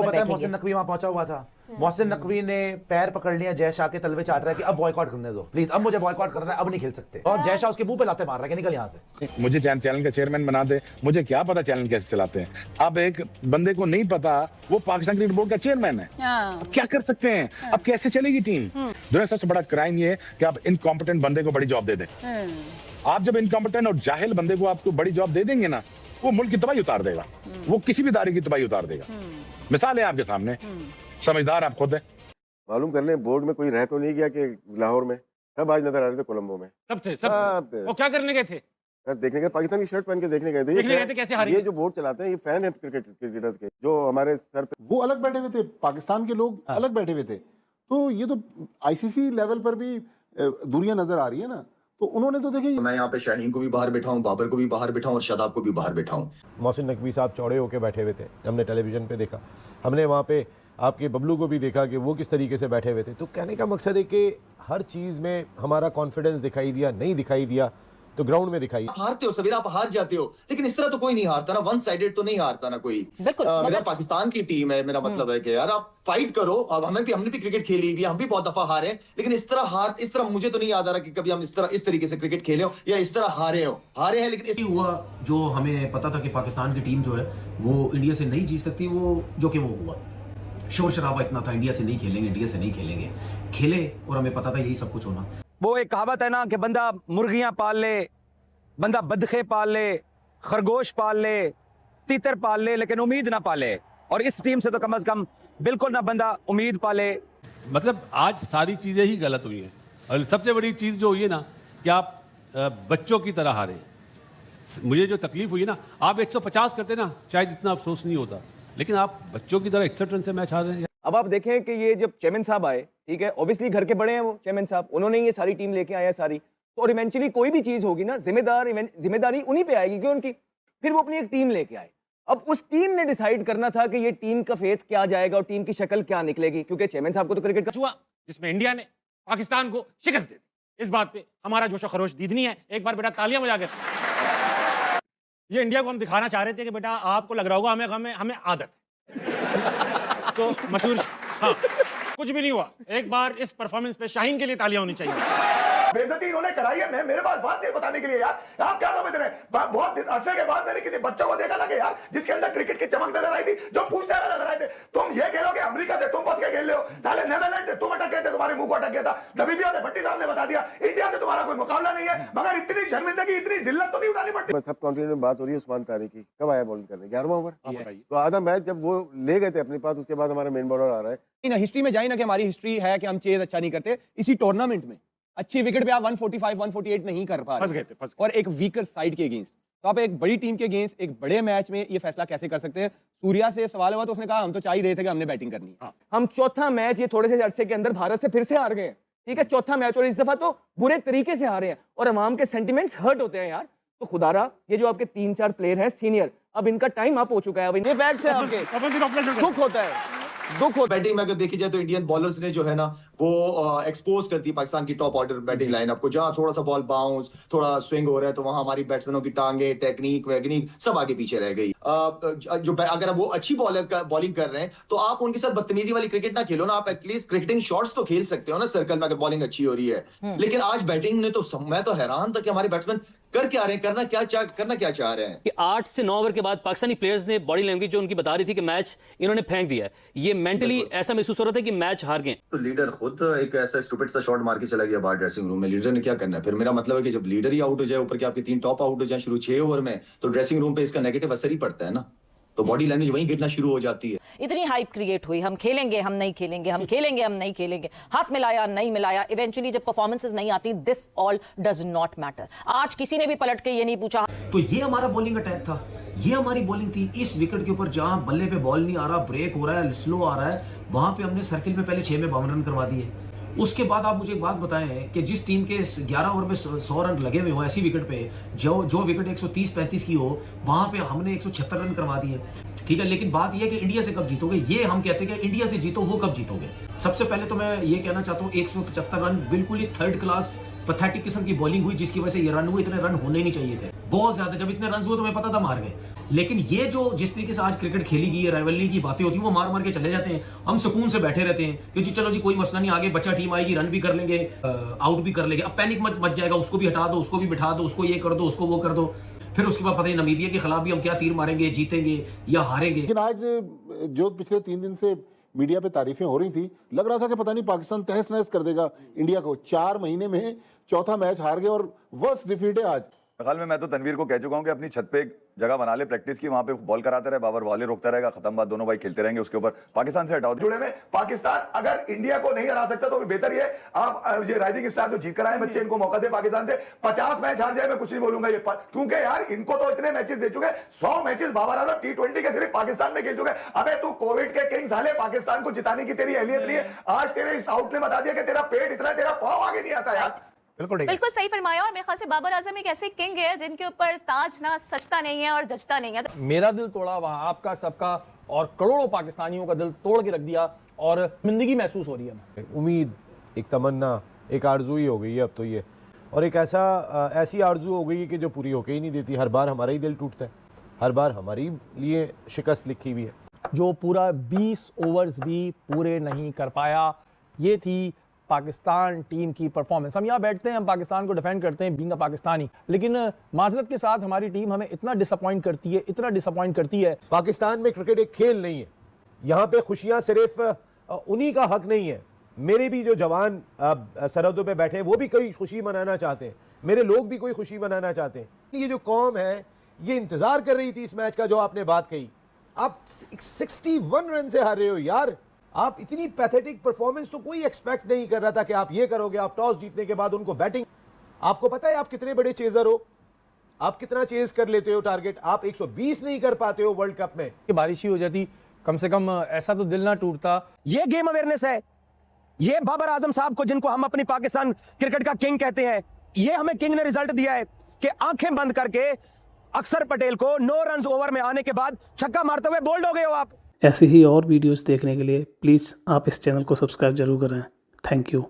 आपको पता है मोहसिन नकवी वहां पहुंचा हुआ था, मोहसिन नकवी ने पैर पकड़ लिया जय शाह के तलवे चाट रहा है कि अब बॉयकॉट करने दो प्लीज, अब मुझे बॉयकॉट करना है, अब नहीं खेल सकते, और जय शाह उसके मुंह पे लाते मार रहा है कि निकल यहाँ से। मुझे चैनल का चेयरमैन बना दे, मुझे क्या पता चैनल कैसे चलाते हैं। अब एक बंदे को नहीं पता वो पाकिस्तान क्रिकेट बोर्ड का चेयरमैन है, अब क्या कर सकते हैं, अब कैसे चलेगी टीम। दुनिया सबसे बड़ा क्राइम ये है कि आप इनकॉम्पिटेंट बंदे को बड़ी जॉब दे दें। आप जब इनकॉम्पिटेंट और जाहिल बंदे को आपको बड़ी जॉब दे देंगे ना, वो मुल्क की तबाही उतार देगा, वो किसी भी इदारे की तबाही उतार देगा। मिसाल है आपके सामने, समझदार आप खुद है। मालूम कर लें बोर्ड में कोई रह तो नहीं गया कि लाहौर में, सब आज नजर आ रहे थे कोलंबो में, सब थे, सब वो क्या करने गए थे? सर देखने गए, पाकिस्तान की शर्ट पहन के देखने गए थे। देखने गए थे कैसे हारी। ये जो बोर्ड चलाते हैं ये फैन है क्रिकेटर्स के, जो हमारे सर पे वो अलग बैठे हुए थे, पाकिस्तान के लोग अलग बैठे हुए थे। तो ये तो आईसीसी लेवल पर भी दूरियां नजर आ रही है ना। तो उन्होंने तो देखिए, मैं यहाँ पे शाहीन को भी बाहर बैठाऊं, बाबर को भी बाहर बैठाऊं और शादाब को भी बाहर बैठाऊं। मोहसिन नकवी साहब चौड़े होके बैठे हुए थे, हमने टेलीविजन पे देखा, हमने वहाँ पे आपके बबलू को भी देखा कि वो किस तरीके से बैठे हुए थे। तो कहने का मकसद है कि हर चीज़ में हमारा कॉन्फिडेंस दिखाई दिया, नहीं दिखाई दिया तो ग्राउंड में दिखाई। आप हारते हो सवेरा, आप हार जाते हो, लेकिन इस तरह तो कोई नहीं हारता ना, वन साइडेड तो नहीं हारता ना कोई। मेरा पाकिस्तान की टीम है, मेरा मतलब है कि यार आप फाइट करो। अब हमने भी क्रिकेट खेली हुई है, हम भी बहुत दफा हारे, लेकिन इस तरह मुझे तो नहीं याद आ रहा कि कभी हम इस तरीके से क्रिकेट खेले हो या इस तरह हारे हैं। लेकिन हुआ जो हमें पता था कि पाकिस्तान की टीम जो है वो इंडिया से नहीं जीत सकती, वो जो कि वो हुआ। शोर शराबा इतना था, इंडिया से नहीं खेलेंगे, इंडिया से नहीं खेलेंगे, खेले और हमें पता था यही सब कुछ होना। वो एक कहावत है ना कि बंदा मुर्गियां पाल ले, बंदा बदखे पाल ले, खरगोश पाल ले, तीतर पाल ले, लेकिन उम्मीद ना पाले। और इस टीम से तो कम से कम बिल्कुल ना बंदा उम्मीद पाले। मतलब आज सारी चीजें ही गलत हुई हैं, और सबसे बड़ी चीज जो हुई है ना कि आप बच्चों की तरह हारे। मुझे जो तकलीफ हुई ना, आप 150 करते ना शायद इतना अफसोस नहीं होता, लेकिन आप बच्चों की तरह 61 रन से मैच हार रहे हैं। अब आप देखें कि ये जब चेयरमैन साहब आए, ठीक है, ऑब्वियसली घर के बड़े हैं वो चेयरमैन साहब, उन्होंने ये सारी टीम लेके आए हैं सारी, तो और इवेंचुअली कोई भी चीज होगी ना, जिम्मेदारी उन्हीं पे आएगी क्यों उनकी। फिर वो अपनी एक टीम लेके आए। अब उस टीम ने डिसाइड करना था कि ये टीम का फेथ क्या जाएगा और टीम की शक्ल क्या निकलेगी, क्योंकि चेयरमैन साहब को तो क्रिकेट का हुआ जिसमें इंडिया ने पाकिस्तान को शिकस्त दे दी। इस बात पे हमारा जोशो खरोश दीदनी है। एक बार बेटा तालियां बजा के, ये इंडिया को हम दिखाना चाह रहे थे कि बेटा आपको लग रहा होगा हमें आदत है। तो मशहूर, हाँ, कुछ भी नहीं हुआ। एक बार इस परफॉर्मेंस पे शाहीन के लिए तालियां होनी चाहिए। बेइज्जती इन्होंने कराई है। मैं मेरे पास बात है बताने के लिए यार, आप क्या समझ रहे हैं? बहुत अरसे के बाद मैंने किसी बच्चों को देखा था कि यार जिसके अंदर क्रिकेट की चमक नजर आई थी, जो पूछते हुए नजर आए थे। तुम ये खेलोगे अमेरिका से, तुम बच के खेल रहे हो, साले नीदरलैंड से तुम अटक गए थे, तुम्हारे मुंह को अटक गया था। नबीबिया से भट्टी साहब ने बता दिया इंडिया से तुम्हारा कोई मुकाबला नहीं है, मगर इतनी शर्मिंदगी, इतनी जिल्लत तो नहीं उठानी पड़ती। सब कॉन्टिनेंट में बात हो रही है उस्मान तारिक की, कब आया बॉलिंग करने? 11वां ओवर। तो आधा मैच जब वो ले गए थे अपने पास, उसके बाद हमारा मेन बॉलर आ रहा है। हिस्ट्री में जाए ना कि हमारी हिस्ट्री है कि हम चेज अच्छा नहीं करते, इसी टूर्नामेंट में अच्छी विकेट पे आप 145 148 नहीं कर पा रहे और एक वीकर साइड के अगेंस्ट। तो आप एक बड़ी टीम के अगेंस्ट एक बड़े मैच में ये फैसला कैसे कर सकते हैं? सूर्या से सवाल हुआ तो उसने कहा हम तो चाह ही रहे थे कि हमने बैटिंग करनी है। हम चौथा मैच ये थोड़े से अरसे के अंदर भारत से फिर से हार गए हैं, ठीक है, चौथा मैच, और इस दफा तो बुरे तरीके से हारे हैं और अवाम के सेंटिमेंट्स हर्ट होते हैं यार। तो खुदारा ये जो आपके 3-4 प्लेयर हैं सीनियर, अब इनका टाइम अप हो चुका है। अब ये फैक्ट्स है आपके, दुख होता है। बैटिंग में अगर देखी जाए तो इंडियन बॉलर्स ने जो है ना वो एक्सपोज कर दी पाकिस्तान की टॉप ऑर्डर बैटिंग लाइनअप को। जहां थोड़ा सा बॉल बाउंस, थोड़ा स्विंग हो रहा है, तो वहां हमारी बैट्समैनों की टांगे, टेक्निक वैगनिक सब आगे पीछे रह गई। जो अगर वो अच्छी बॉलिंग कर रहे हैं तो आप उनके साथ बदतमीजी वाली क्रिकेट ना खेलो ना, आप एटलीस्ट क्रिकेटिंग शॉट्स तो खेल सकते हो ना सर्कल में, अगर बॉलिंग अच्छी हो रही है। लेकिन आज बैटिंग ने तो, मैं तो हैरान था कि हमारे बैट्समैन कर क्या रहे हैं, करना क्या चाह रहे हैं। कि 8 से 9 ओवर के बाद पाकिस्तानी प्लेयर्स ने बॉडी लैंग्वेज जो उनकी बता रही थी कि मैच इन्होंने फेंक दिया है, ये मेंटली ऐसा महसूस हो रहा था कि मैच हार गए। तो लीडर खुद एक ऐसा स्टूपिड सा शॉट मार के चला गया बाहर ड्रेसिंग रूम में, लीडर ने क्या करना है? फिर मेरा मतलब है कि जब लीडर ही आउट हो जाए, ऊपर के आपके 3 टॉप आउट हो जाए शुरू 6 ओवर में, तो ड्रेसिंग रूम पे इसका नेगेटिव असर ही पड़ता है ना, तो बॉडी लैंग्वेज वहीं गिरना शुरू हो जाती है। इतनी हाइप क्रिएट हुई, हम खेलेंगे हम नहीं खेलेंगे, हम खेलेंगे हम नहीं खेलेंगे, हाथ मिलाया नहीं मिलाया, इवेंचुअली जब परफॉर्मेंसेस नहीं आती, this all does not matter. आज किसी ने भी पलट के ये नहीं पूछा। तो ये हमारा बॉलिंग अटैक था, ये हमारी बॉलिंग थी। इस विकेट के ऊपर जहां बल्ले पे बॉल नहीं आ रहा, ब्रेक हो रहा है, स्लो आ रहा है, वहां पे हमने सर्किल में पहले 6 में 52 रन करवा दिए। उसके बाद आप मुझे एक बात बताएं कि जिस टीम के 11 ओवर में 100 रन लगे हुए हो ऐसी विकेट पे, जो विकेट 130-35 की हो, वहां पे हमने 176 रन करवा दिए, ठीक है। लेकिन बात यह है कि इंडिया से कब जीतोगे, ये हम कहते हैं कि इंडिया से जीतो, वो कब जीतोगे? सबसे पहले तो मैं ये कहना चाहता हूँ 175 रन बिल्कुल ही थर्ड क्लास पैथेटिक किस्म की बॉलिंग हुई, जिसकी वजह से ये रन हुए, इतने रन होने नहीं चाहिए थे। बहुत ज्यादा। जब इतने रन हुए तो मैं पता था मार गए, लेकिन ये जो जिस तरीके से आज क्रिकेट खेली गई है, राइवलरी की बातें होती है, वो मार मार के चले जाते हैं। हम सुकून से बैठे रहते हैं कि जी चलो जी कोई मसला नहीं, आगे बच्चा टीम आएगी, रन भी कर लेंगे, आउट भी कर लेंगे। अब पैनिक मच जाएगा, उसको भी हटा दो, उसको भी बिठा दो, उसको ये कर दो, उसको वो कर दो। फिर उसके बाद पता नहीं नमीबिया के खिलाफ भी हम क्या तीर मारेंगे, जीतेंगे या हारेंगे। लेकिन आज जो पिछले 3 दिन से मीडिया पे तारीफें हो रही थी, लग रहा था कि पता नहीं पाकिस्तान तहस नहस कर देगा इंडिया को। 4 महीने में चौथा मैच हार गए और वर्स्ट डिफीट है आज। बगल में मैं तो तनवीर को कह चुका हूं कि अपनी छत पे एक जगह बना ले प्रैक्टिस की, वहां पे बॉल कराते रहे, बाबर बॉलें रोकता रहेगा, खत्म बात, दोनों भाई खेलते रहेंगे, उसके ऊपर पाकिस्तान से हटाओ। जुड़े में पाकिस्तान अगर इंडिया को नहीं हरा सकता तो भी बेहतर ये आप ये राइजिंग स्टार जो जीत कर आए बच्चे, इनको मौका दे पाकिस्तान से। 50 मैच हार जाए मैं कुछ नहीं बोलूंगा ये, क्योंकि यार इनको तो इतने मैचेस दे चुके, 100 मैचेस बाबर आजम T20 के सिर्फ पाकिस्तान में खेल चुके। अबे तू कोविड के किंग साले, पाकिस्तान को जिताने की तेरी अहलियत नहीं है। आज तेरे इस आउट ने बता दिया कि तेरा पेट इतना, तेरा पाँव आगे नहीं आता यार। बिल्कुल सही फरमाया। और मेरे ख्याल से बाबर आजम एक ऐसे किंग है जिनके ऊपर ताज ना सजता नहीं है और जचता नहीं है। मेरा दिल तोड़ा वहां आपका, सबका और करोड़ों पाकिस्तानियों का दिल तोड़ के रख दिया और जिंदगी महसूस हो रही है। उम्मीद, एक तमन्ना, एक आरजू ही हो गई है अब तो ये, और एक ऐसी आरजू हो गई है कि जो पूरी होके ही नहीं देती। हर बार हमारा ही दिल टूटता है, हर बार हमारी लिए शिकस्त लिखी हुई है। जो पूरा 20 ओवर्स भी पूरे नहीं कर पाया, ये थी पाकिस्तान टीम की परफॉर्मेंस। हम यहाँ बैठते हैं, हम पाकिस्तान को डिफेंड करते हैं बीइंग अ पाकिस्तानी, लेकिन माजरत के साथ हमारी टीम हमें इतना डिसअपॉइंट करती है, इतना डिसअपॉइंट करती है। पाकिस्तान में क्रिकेट एक खेल नहीं है, यहाँ पे खुशियाँ सिर्फ उन्हीं का हक नहीं है। मेरे भी जो जवान सरहदों पे बैठे हैं वो भी कोई खुशी मनाना चाहते हैं, मेरे लोग भी कोई खुशी मनाना चाहते हैं। ये जो कौम है ये इंतजार कर रही थी इस मैच का, जो आपने बात कही। आप 61 रन से हार रहे हो यार, आप इतनी पैथेटिक परफॉर्मेंस तो कोई एक्सपेक्ट नहीं कर रहा था कि आप ये करोगे। आप टॉस जीतने के बाद उनको बैटिंग, आपको पता है आप कितने बड़े चेजर हो, आप कितना चेज कर लेते हो टारगेट, आप 120 नहीं कर पाते हो वर्ल्ड कप में। बारिश ही हो जाती कम से कम, ऐसा तो दिल ना टूटता। ये गेम अवेयरनेस है, ये बाबर आजम साहब को, जिनको हम अपनी पाकिस्तान क्रिकेट का किंग कहते हैं, ये हमें किंग ने रिजल्ट दिया है कि आंखें बंद करके अक्षर पटेल को 9 रन ओवर में आने के बाद छक्का मारते हुए बोल्ड हो गए हो आप। ऐसी ही और वीडियोस देखने के लिए प्लीज़ आप इस चैनल को सब्सक्राइब जरूर करें। Thank you.